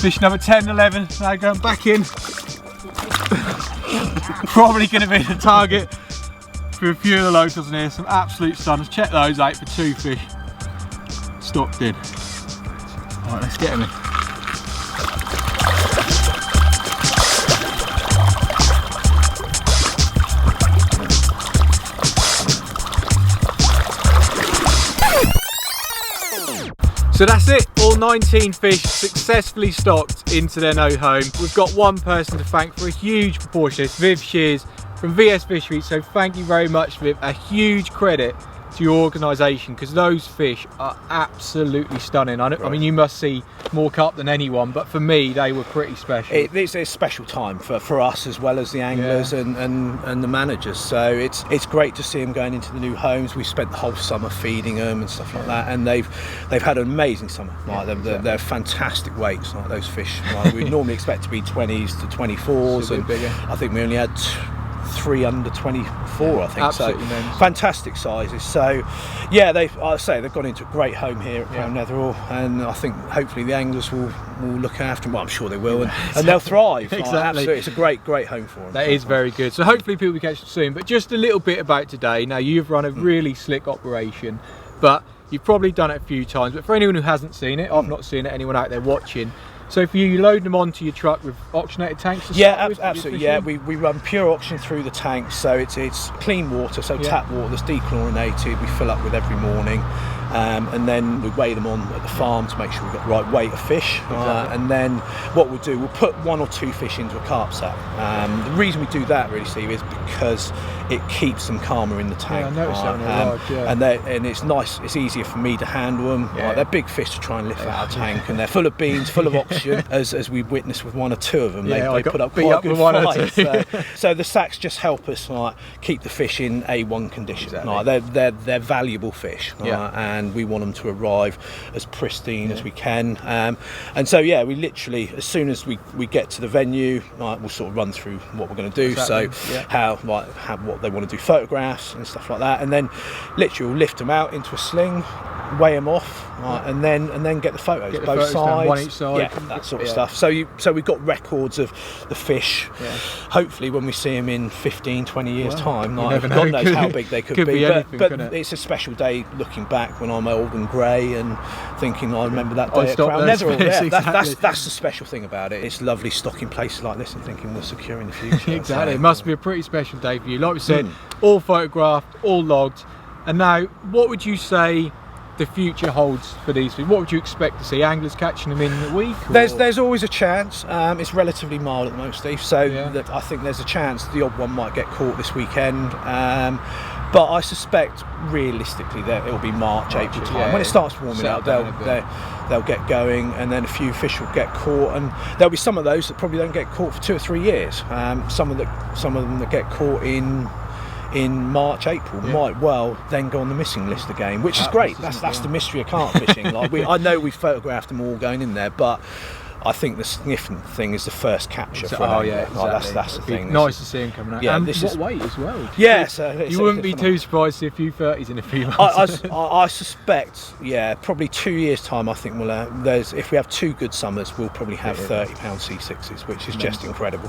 Fish number 10, 11, now going back in. Probably going to be the target for a few of the locals in here. Some absolute stunners. Check those out for 2 fish stocked in. Alright, let's get him in. So that's it, all 19 fish successfully stocked into their no home. We've got one person to thank for a huge proportion. It's Vis Shears from VS Fisheries, so thank you very much, Viv. A huge credit to your organisation, because those fish are absolutely stunning. I mean, you must see more carp than anyone, but for me, they were pretty special. It's a special time for us as well as the anglers and the managers. So it's great to see them going into the new homes. We spent the whole summer feeding them and stuff like that, and they've had an amazing summer. They're fantastic weights, like those fish. We normally expect to be 20s to 24s, and bigger. I think we only had 3 under 24, I think. Absolutely so mental. Fantastic sizes. So yeah, they've gone into a great home here at Crown Netherall, and I think hopefully the anglers will look after them. Well, I'm sure they will, and they'll thrive. Exactly. Absolutely, it's a great home for them. That is very good. So hopefully people will catch them soon. But just a little bit about today. Now, you've run a really slick operation, but you've probably done it a few times. But for anyone who hasn't seen it, I've not seen it, anyone out there watching, so for you load them onto your truck with oxygenated tanks? Absolutely. Yeah, we run pure oxygen through the tanks, so it's clean water, so tap water that's dechlorinated. We fill up with every morning, and then we weigh them on at the farm to make sure we've got the right weight of fish. And then what we'll do, we'll put 1 or 2 fish into a carp set. The reason we do that, really, Steve, is because it keeps them calmer in the tank. Yeah, I noticed that on the rod, and it's nice. It's easier for me to handle them. They're big fish to try and lift out of the tank, and they're full of beans, full of oxygen. As we witnessed with 1 or 2 of them, they put up quite a good fight. So the sacks just help us keep the fish in A1 condition. They're valuable fish, and we want them to arrive as pristine as we can. And so we literally, as soon as we get to the venue, we'll sort of run through what we're going to do. So how what they want to do, photographs and stuff like that, and then literally we'll lift them out into a sling, weigh them off, and then get the photos, both sides, one each side, that sort of stuff. So we've got records of the fish. Hopefully when we see them in 15-20 years time, God knows how big they could be. But it's a special day looking back when I'm old and grey and thinking, I remember that day at Crown Netherall. That's the special thing about it. It's lovely stocking places like this and thinking we're secure in the future. Exactly. It must be a pretty special day for you. Like we said, all photographed, all logged. And now, what would you say the future holds for these fish? What would you expect to see? Anglers catching them in a week? There's always a chance. It's relatively mild at the moment, Steve, so I think there's a chance the odd one might get caught this weekend. But I suspect realistically that it'll be March, April time. When it starts warming up, they'll get going, and then a few fish will get caught, and there'll be some of those that probably don't get caught for 2 or 3 years. Some of them that get caught in March, April might well then go on the missing list again, which is great. That's the mystery of carp fishing. I know we've photographed them all going in there, but I think the significant thing is the first capture. That's the thing. Nice to see him coming out. Yeah, and what weight as well. You wouldn't be too surprised to see a few 30s in a few months. I suspect, probably 2 years time. I think if we have 2 good summers, we'll probably have 30-pound C6s, which is just incredible.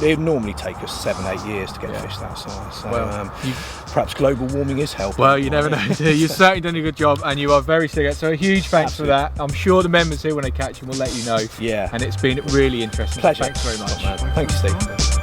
It normally take us 7-8 years to get fish that size. So, perhaps global warming is helping. Well, you never know. You've certainly done a good job, and you are very serious. So a huge thanks for that. I'm sure the members here, when they catch him, will let you know. And it's been really interesting. Pleasure. Thanks very much. Thank you, Steve.